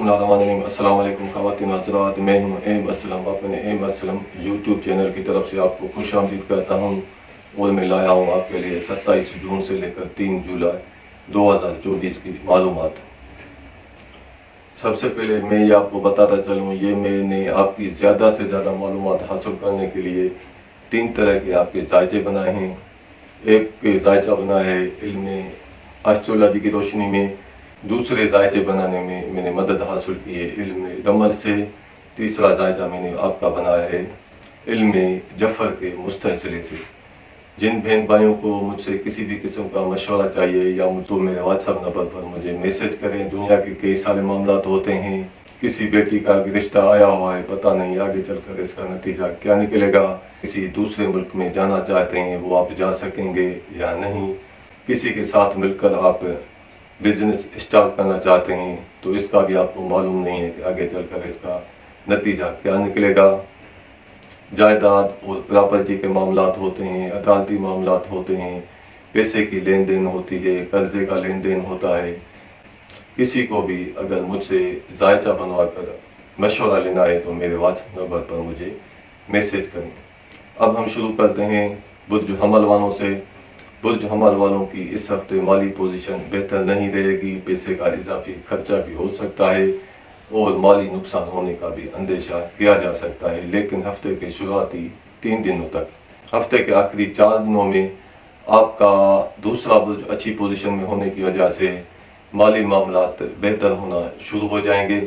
बिस्मिल्लाहिर्रहमानिर्रहीम। अस्सलाम वालेकुम ख़वातीन व हज़रात, मैं हूँ एम असलम। अपने एम असलम यूट्यूब चैनल की तरफ से आपको खुशामदीद करता हूँ और मैं लाया हूँ आपके लिए 27 जून से लेकर 3 जुलाई 2024 की मालूमात। सबसे पहले मैं ये आपको बताता चलूँ, ये मैंने आपकी ज़्यादा से ज़्यादा मालूमात हासिल करने के लिए 3 तरह के आपके जायचे बनाए हैं। एक जायचा बना है इल्म एस्ट्रोलॉजी की रोशनी में, दूसरे जायचे बनाने में मैंने मदद हासिल की है इल्म दमर से, तीसरा जायचा मैंने आपका बनाया है इल्म जफ़र के मुस्तहसिले से। जिन बहन भाइयों को मुझसे किसी भी किस्म का मशवरा चाहिए या तो मेरे व्हाट्सएप नंबर पर मुझे मैसेज करें। दुनिया के कई सारे मामला होते हैं, किसी बेटी का रिश्ता आया हुआ है, पता नहीं आगे चलकर इसका नतीजा क्या निकलेगा। किसी दूसरे मुल्क में जाना चाहते हैं, वो आप जा सकेंगे या नहीं। किसी के साथ मिलकर आप बिजनेस स्टार्ट करना चाहते हैं तो इसका भी आपको मालूम नहीं है कि आगे चलकर इसका नतीजा क्या निकलेगा। जायदाद और प्रॉपर्टी के मामलात होते हैं, अदालती मामलात होते हैं, पैसे की लेन देन होती है, कर्जे का लेन देन होता है। किसी को भी अगर मुझसे जायचा बनवा कर मशवरा लेना है तो मेरे व्हाट्सएप नंबर पर मुझे मैसेज करें। अब हम शुरू करते हैं बुर्ज हमल वालों से। बुर्ज हमल वालों की इस हफ्ते माली पोजीशन बेहतर नहीं रहेगी, पैसे का इजाफी खर्चा भी हो सकता है और माली नुकसान होने का भी अंदेशा किया जा सकता है। लेकिन हफ्ते के शुरुआती 3 दिनों तक, हफ्ते के आखिरी 4 दिनों में आपका दूसरा बुर्ज अच्छी पोजीशन में होने की वजह से माली मामलात बेहतर होना शुरू हो जाएंगे।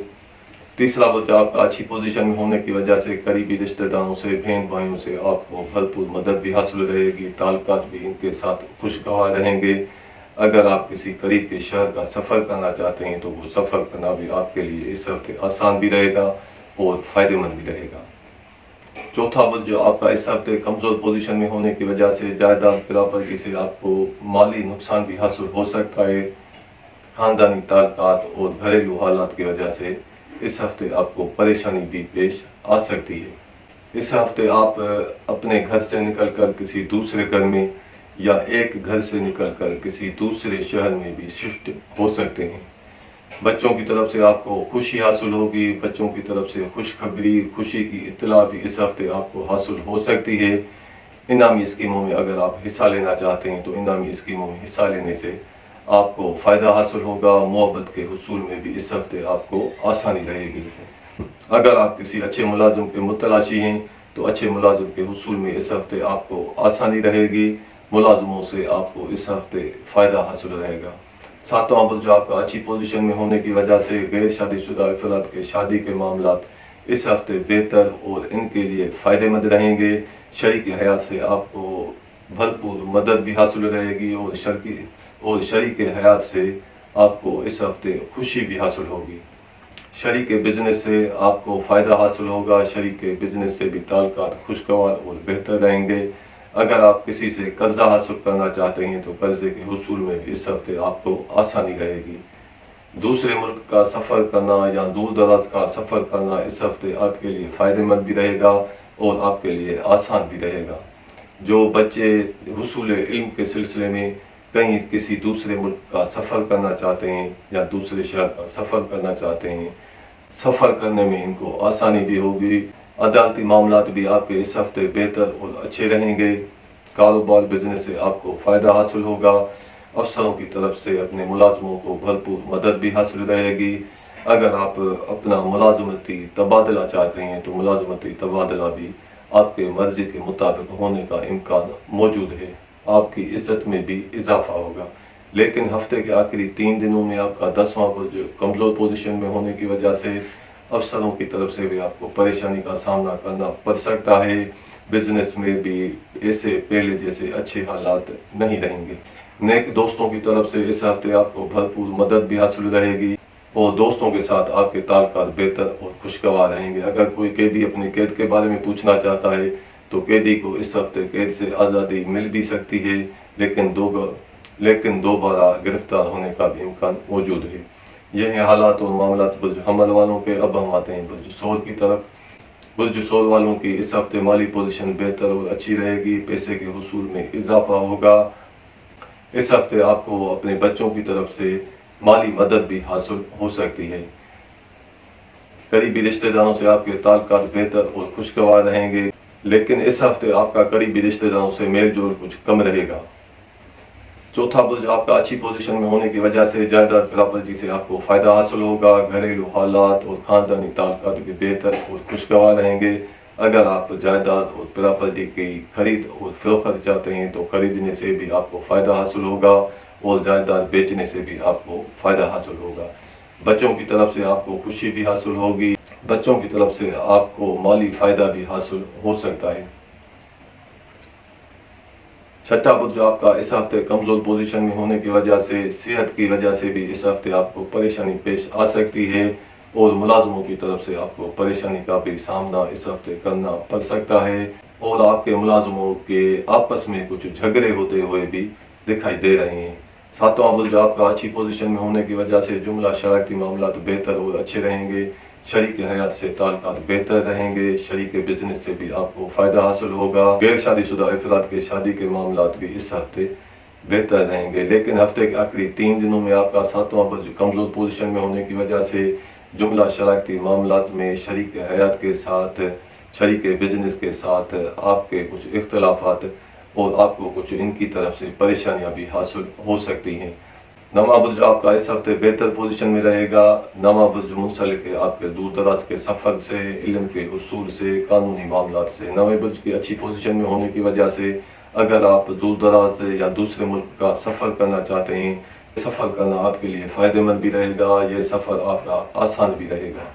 तीसरा बुर्ज आपका अच्छी पोजीशन में होने की वजह से करीबी रिश्तेदारों से, बहन भाइयों से आपको भरपूर मदद भी हासिल रहेगी, ताल्लुकात भी इनके साथ खुशगवार रहेंगे। अगर आप किसी करीब के शहर का सफ़र करना चाहते हैं तो वो सफ़र करना भी आपके लिए इस हफ्ते आसान भी रहेगा और फ़ायदेमंद भी रहेगा। चौथा बुर्ज जो आपका इस हफ्ते कमज़ोर पोजीशन में होने की वजह से जायदाद प्रॉपर्टी से आपको माली नुकसान भी हासिल हो सकता है। ख़ानदानी ताल्लुकात और घरेलू हालात की वजह से इस हफ्ते आपको परेशानी भी पेश आ सकती है। इस हफ्ते आप अपने घर से निकलकर किसी दूसरे घर में या एक घर से निकलकर किसी दूसरे शहर में भी शिफ्ट हो सकते हैं। बच्चों की तरफ से आपको खुशी हासिल होगी, बच्चों की तरफ से खुशखबरी, खुशी की इत्तला भी इस हफ्ते आपको हासिल हो सकती है। इनामी स्कीमों में अगर आप हिस्सा लेना चाहते हैं तो इनामी स्कीमों में हिस्सा लेने से आपको फ़ायदा हासिल होगा। मोहब्बत के हुसूल में भी इस हफ्ते आपको आसानी रहेगी। अगर आप किसी अच्छे मुलाजिम के मुतलाशी हैं तो अच्छे मुलाजिम के हुसूल में इस हफ्ते आपको आसानी रहेगी। मुलाजिमों से आपको इस हफ्ते फ़ायदा हासिल रहेगा। सातवां बुर्ज जो आपका अच्छी पोजीशन में होने की वजह से गैर शादीशुदा अफराद के शादी के मामलात इस हफ्ते बेहतर और इनके लिए फ़ायदेमंद रहेंगे। शरीक हयात से आपको भरपूर मदद भी हासिल रहेगी और शरीक हयात से आपको इस हफ्ते खुशी भी हासिल होगी। शरीक बिजनेस से आपको फ़ायदा हासिल होगा। शरीक बिजनेस से भी ताल्लुकात खुशगवार और बेहतर रहेंगे। अगर आप किसी से कर्जा हासिल करना चाहते हैं तो कर्जे के हुसूल में भी इस हफ्ते आपको आसानी रहेगी। दूसरे मुल्क का सफ़र करना या दूर दराज का सफ़र करना इस हफ्ते आपके लिए फ़ायदेमंद भी रहेगा और आपके लिए आसान भी रहेगा। जो बच्चे हुसूल इल्म के सिलसिले में कहीं किसी दूसरे मुल्क का सफ़र करना चाहते हैं या दूसरे शहर का सफ़र करना चाहते हैं, सफ़र करने में इनको आसानी भी होगी। अदालती मामलात भी आपके इस हफ्ते बेहतर और अच्छे रहेंगे। कारोबार बिजनेस से आपको फ़ायदा हासिल होगा। अफसरों की तरफ से अपने मुलाजमों को भरपूर मदद भी हासिल रहेगी। अगर आप अपना मुलाजमती तबादला चाहते हैं तो मुलाजमती तबादला भी आपके मर्ज़ी के मुताबिक होने का इम्कान मौजूद है। आपकी इज्जत में भी इजाफा होगा। लेकिन हफ्ते के आखिरी 3 दिनों में आपका 10वां बुर्ज कमज़ोर पोजीशन में होने की वजह से अफसरों की तरफ से भी आपको परेशानी का सामना करना पड़ सकता है। बिजनेस में भी ऐसे पहले जैसे अच्छे हालात नहीं रहेंगे। नेक दोस्तों की तरफ से इस हफ्ते आपको भरपूर मदद भी हासिल रहेगी और दोस्तों के साथ आपके ताल्लुकात बेहतर और खुशगवार रहेंगे। अगर कोई कैदी अपने कैद के बारे में पूछना चाहता है तो कैदी को इस हफ्ते कैद से आज़ादी मिल भी सकती है, लेकिन दोबारा गिरफ्तार होने का भी इम्कान मौजूद है। यह हैं हालात और मामलात बुर्ज हमल वालों के। अब हम आते हैं बुर्ज सोर की तरफ। बुर्ज सोर वालों की इस हफ्ते माली पोजीशन बेहतर और अच्छी रहेगी। पैसे के हुसूल में इजाफा होगा। इस हफ्ते आपको अपने बच्चों की तरफ से माली मदद भी हासिल हो सकती है। करीबी रिश्तेदारों से आपके ताल्लुकात बेहतर और खुशगवार रहेंगे, लेकिन इस हफ्ते आपका करीबी रिश्तेदारों से मेल जोल कुछ कम रहेगा। चौथा बुर्ज आपका अच्छी पोजीशन में होने की वजह से जायदाद प्रॉपर्टी से आपको फ़ायदा हासिल होगा। घरेलू हालात और ख़ानदानी ताल्लुकात भी बेहतर और खुशगवार रहेंगे। अगर आप जायदाद और प्रॉपर्टी की खरीद और फरोख्त चाहते हैं तो खरीदने से भी आपको फ़ायदा हासिल होगा और जायदाद बेचने से भी आपको फ़ायदा हासिल होगा। बच्चों की तरफ से आपको खुशी भी हासिल होगी। बच्चों की तरफ से आपको माली फ़ायदा भी हासिल हो सकता है। छठा बुर्ज आपका इस हफ्ते कमज़ोर पोजीशन में होने की वजह से सेहत की वजह से भी इस हफ्ते आपको परेशानी पेश आ सकती है और मुलाजमों की तरफ से आपको परेशानी का भी सामना इस हफ्ते करना पड़ सकता है और आपके मुलाजमों के आपस में कुछ झगड़े होते हुए भी दिखाई दे रहे हैं। सातवां बुर्ज आपका अच्छी पोजीशन में होने की वजह से जुमला शरारती मामला बेहतर और अच्छे रहेंगे। शरीक हयात से ताल्लुकात बेहतर रहेंगे। शरीक बिजनेस से भी आपको फ़ायदा हासिल होगा। गैर शादीशुदा अफराद के शादी के मामला भी इस हफ्ते बेहतर रहेंगे, लेकिन हफ्ते के आखिरी 3 दिनों में आपका सातवां बुर्ज कमज़ोर पोजीशन में होने की वजह से जुमला शरारती मामला में शरीक हयात के साथ, शरीक बिजनेस के साथ आपके कुछ इख्तलाफात और आपको कुछ इनकी तरफ से परेशानियां भी हासिल हो सकती हैं। नवां बुर्ज आपका इस हफ्ते बेहतर पोजीशन में रहेगा। नवां बुर्ज मुंसलिक है आपके दूर दराज के सफ़र से, इल्म के उसूल से, कानूनी मामला से। नवें बुर्ज की अच्छी पोजीशन में होने की वजह से अगर आप दूर दराज या दूसरे मुल्क का सफ़र करना चाहते हैं, सफ़र करना आपके लिए फ़ायदेमंद भी रहेगा। यह सफ़र आपका आसान भी रहेगा।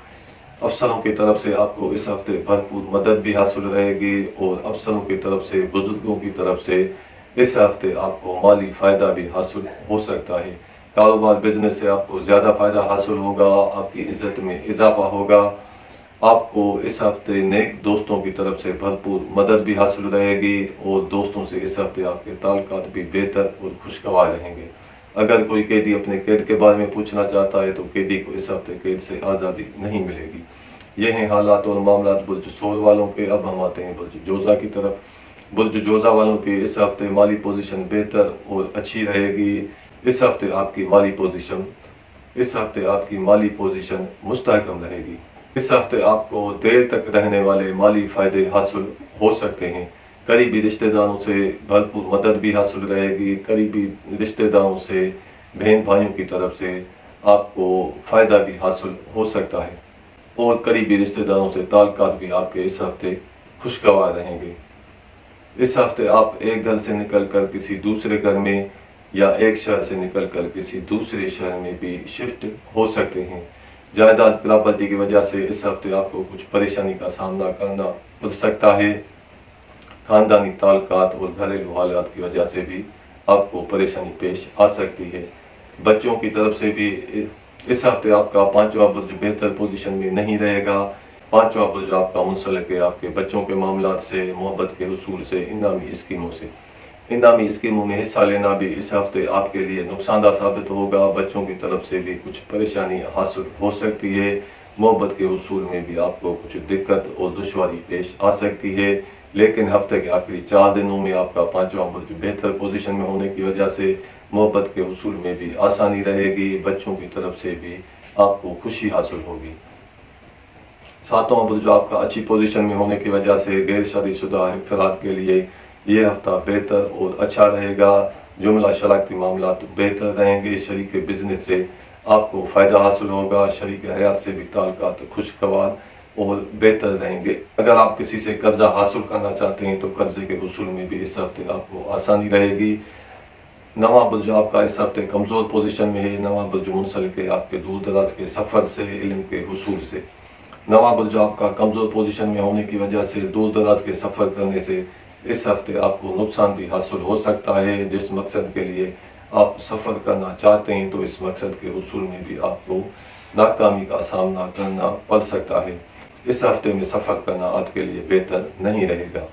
अफसरों की तरफ से आपको इस हफ्ते भरपूर मदद भी हासिल रहेगी और अफसरों की तरफ से, बुजुर्गों की तरफ से इस हफ्ते आपको माली फ़ायदा भी हासिल हो सकता है। कारोबार बिजनेस से आपको ज़्यादा फ़ायदा हासिल होगा। आपकी इज़्ज़त में इजाफा होगा। आपको इस हफ्ते नेक दोस्तों की तरफ से भरपूर मदद भी हासिल रहेगी और दोस्तों से इस हफ्ते आपके ताल्लुकात भी बेहतर और खुशगवार रहेंगे। अगर कोई कैदी अपने कैद के बारे में पूछना चाहता है तो कैदी को इस हफ्ते कैद से आज़ादी नहीं मिलेगी। ये हैं हालात और मामला बुर्ज सोल वालों के। अब हम आते हैं बुर्ज जोज़ा की तरफ। बुर्ज जोज़ा वालों की इस हफ्ते माली पोजीशन बेहतर और अच्छी रहेगी। इस हफ्ते आपकी माली पोजीशन मुस्तहकम रहेगी। इस हफ्ते आपको देर तक रहने वाले माली फ़ायदे हासिल हो सकते हैं। करीबी रिश्तेदारों से भरपूर मदद भी हासिल रहेगी। करीबी रिश्तेदारों से, बहन भाइयों की तरफ से आपको फ़ायदा भी हासिल हो सकता है और करीबी रिश्तेदारों से ताल्लुकात भी आपके इस हफ्ते खुशगवार रहेंगे। इस हफ्ते आप एक घर से निकलकर किसी दूसरे घर में या एक शहर से निकलकर किसी दूसरे शहर में भी शिफ्ट हो सकते हैं। जायदाद प्रॉपर्टी की वजह से इस हफ्ते आपको कुछ परेशानी का सामना करना पड़ सकता है। खानदानी ताल्लुकात और घरेलू हालात की वजह से भी आपको परेशानी पेश आ सकती है। बच्चों की तरफ से भी इस हफ्ते आपका पांचवा बुर्ज बेहतर पोजीशन में नहीं रहेगा। पांचवा बुर्ज आपका मुंसलिक है आपके बच्चों के मामलात से, मोहब्बत के उसूल से, इनामी स्कीमों से। इनामी स्कीमों में हिस्सा लेना भी इस हफ्ते आपके लिए नुकसानदा साबित होगा। बच्चों की तरफ से भी कुछ परेशानी हासिल हो सकती है। मोहब्बत के उसूल में भी आपको कुछ दिक्कत और दुश्वारी पेश आ सकती है, लेकिन हफ्ते के आखिरी 4 दिनों में आपका पांचवा बुर्ज बेहतर पोजीशन में होने की वजह से मोहब्बत के उसूल में भी आसानी रहेगी। बच्चों की तरफ से भी आपको खुशी हासिल होगी। सातवां बुर्ज आपका अच्छी पोजीशन में होने की वजह से गैर शादीशुदा अफराद के लिए ये हफ्ता बेहतर और अच्छा रहेगा। जुमला शरारती मामला बेहतर रहेंगे। शरीक बिजनेस से आपको फ़ायदा हासिल होगा। शरीक हयात से भी ताल्लुकात खुशगवार और बेहतर रहेंगे। अगर आप किसी से कर्जा हासिल करना चाहते हैं तो कर्जे के उसूल में भी इस हफ्ते आपको आसानी रहेगी। नवां बुर्ज आपका इस हफ्ते कमज़ोर पोजीशन में है। नवां बुर्ज मुंसलिक है आपके दूर दराज के सफ़र से, इल्म के हुसूल से। नवां बुर्ज आपका कमज़ोर पोजीशन में होने की वजह से दूर दराज के सफ़र करने से इस हफ्ते आपको नुकसान भी हासिल हो सकता है। जिस मकसद के लिए आप सफ़र करना चाहते हैं तो इस मकसद के उसूल में भी आपको नाकामी का सामना करना पड़ सकता है। इस हफ्ते में सफ़र करना आपके लिए बेहतर नहीं रहेगा।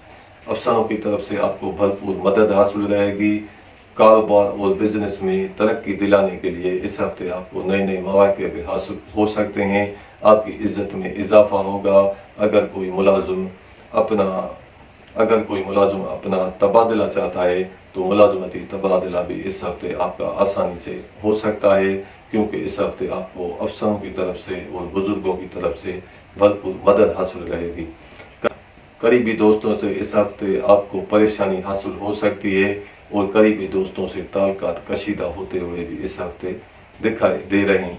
अफसरों की तरफ से आपको भरपूर मदद हासिल रहेगी। कारोबार और बिजनेस में तरक्की दिलाने के लिए इस हफ्ते आपको नए नए मौके भी हासिल हो सकते हैं। आपकी इज़्ज़त में इजाफा होगा। अगर कोई मुलाजिम अपना तबादला चाहता है तो मुलाजमती तबादला भी इस हफ्ते आपका आसानी से हो सकता है। क्योंकि इस हफ्ते आपको अफसरों की तरफ से और बुजुर्गों की तरफ से भरपूर मदद हासिल रहेगी। करीबी दोस्तों से इस हफ्ते आपको परेशानी हासिल हो सकती है और करीबी दोस्तों से ताल्लुकात कशीदा होते हुए भी इस हफ्ते दिखाई दे रहे हैं।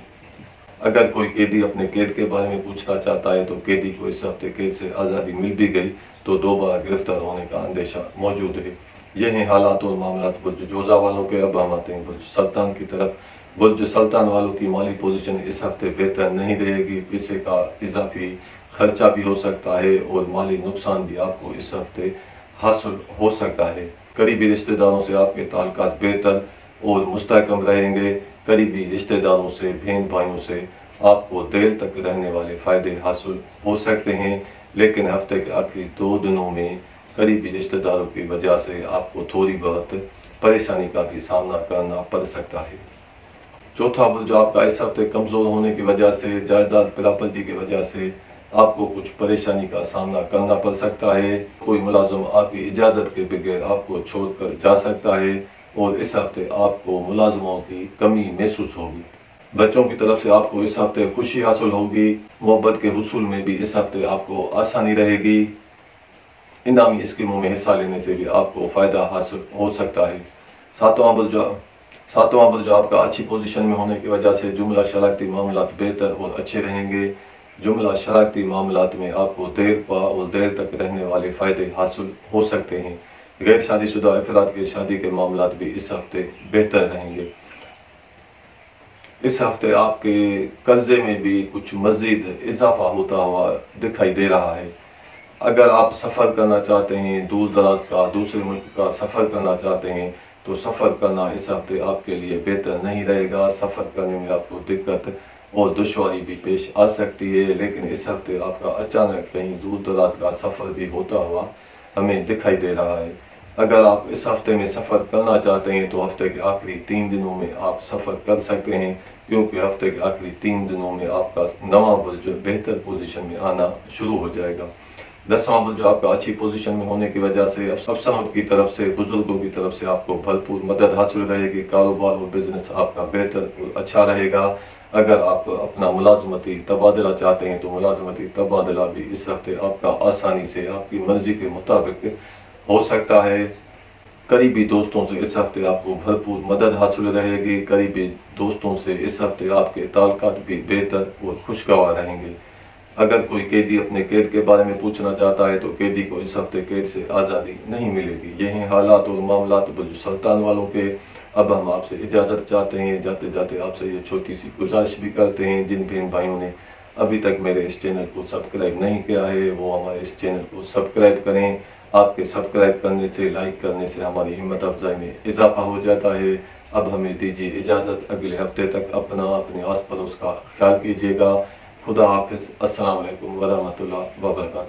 अगर कोई कैदी अपने कैद के बारे में पूछना चाहता है तो कैदी को इस हफ्ते कैद से आज़ादी मिल भी गई तो दोबारा गिरफ्तार होने का अंदेशा मौजूद है। यह हैं हालात और मामलात बुर्ज जोजा वालों के। अब हम आते हैं बुर्ज सुल्तान की तरफ। बुर्ज सुल्तान वालों की माली पोजीशन इस हफ्ते बेहतर नहीं रहेगी। पैसे का इजाफी खर्चा भी हो सकता है और माली नुकसान भी आपको इस हफ्ते हासिल हो सकता है। करीबी रिश्तेदारों से आपके ताल्लुकात बेहतर और मुस्तहकम रहेंगे। करीबी रिश्तेदारों से, बहन भाइयों से आपको देर तक रहने वाले फ़ायदे हासिल हो सकते हैं, लेकिन हफ्ते के आखिरी 2 दिनों में करीबी रिश्तेदारों की वजह से आपको थोड़ी बहुत परेशानी का भी सामना करना पड़ सकता है। चौथा बुर्ज आपका इस हफ्ते कमज़ोर होने की वजह से, जायदाद प्रॉपर्टी की वजह से आपको कुछ परेशानी का सामना करना पड़ सकता है। कोई मुलाजिम आपकी इजाज़त के बगैर आपको छोड़कर जा सकता है और इस हफ्ते आपको मुलाजिमों की कमी महसूस होगी। बच्चों की तरफ से आपको इस हफ्ते खुशी हासिल होगी। मोहब्बत के हुसूल में भी इस हफ्ते आपको आसानी रहेगी। इनामी स्कीमों में हिस्सा लेने से भी आपको फ़ायदा हासिल हो सकता है। सातवां बुर्ज आपका अच्छी पोजीशन में होने की वजह से जुमला शरारती मामलात बेहतर और अच्छे रहेंगे। जुमला शरारती मामलात में आपको देर पा और देर तक रहने वाले फ़ायदे हासिल हो सकते हैं। गैर शादीशुदा अफराद के शादी के मामलात भी इस हफ्ते बेहतर रहेंगे। इस हफ्ते आपके कर्जे में भी कुछ मज़ीद इजाफा होता हुआ दिखाई दे रहा है। अगर आप सफ़र करना चाहते हैं, दूर दराज का, दूसरे मुल्क का सफ़र करना चाहते हैं तो सफ़र करना इस हफ्ते आपके लिए बेहतर नहीं रहेगा। सफ़र करने में आपको दिक्कत और दुश्वारी भी पेश आ सकती है, लेकिन इस हफ्ते आपका अचानक कहीं दूर दराज का सफ़र भी होता हुआ हमें दिखाई दे रहा है। अगर आप इस हफ्ते में सफ़र करना चाहते हैं तो हफ्ते के आखिरी 3 दिनों में आप सफ़र कर सकते हैं, क्योंकि हफ्ते के आखिरी 3 दिनों में आपका नवा बुर्ज बेहतर पोजीशन में आना शुरू हो जाएगा। 10वां बुर्ज आपका अच्छी पोजीशन में होने की वजह से अफसरों की तरफ से, बुजुर्गों की तरफ से आपको भरपूर मदद हासिल रहेगी। कारोबार और बिजनेस आपका बेहतर और अच्छा रहेगा। अगर आप अपना मुलाजमती तबादला चाहते हैं तो मुलाजमती तबादला भी इस हफ्ते आपका आसानी से आपकी मर्जी के मुताबिक हो सकता है। करीबी दोस्तों से इस हफ्ते आपको भरपूर मदद हासिल रहेगी। करीबी दोस्तों से इस हफ्ते आपके ताल्लुकात भी बेहतर और खुशगवार रहेंगे। अगर कोई कैदी अपने कैद के बारे में पूछना चाहता है तो कैदी को इस हफ्ते कैद से आज़ादी नहीं मिलेगी। ये हैं हालात और मामलात बुर्ज सुल्तान वालों के। अब हम आपसे इजाज़त चाहते हैं। जाते जाते आपसे ये छोटी सी गुजारिश भी करते हैं, जिन बहन भाइयों ने अभी तक मेरे इस चैनल को सब्सक्राइब नहीं किया है वो हमारे इस चैनल को सब्सक्राइब करें। आपके सब्सक्राइब करने से, लाइक करने से हमारी हिम्मत अफजाई में इजाफा हो जाता है। अब हमें दीजिए इजाज़त। अगले हफ्ते तक अपने आस पड़ोस का ख्याल कीजिएगा। खुदा हाफिज़। अस्सलाम वालेकुम व रहमतुल्लाह व बरकातहू।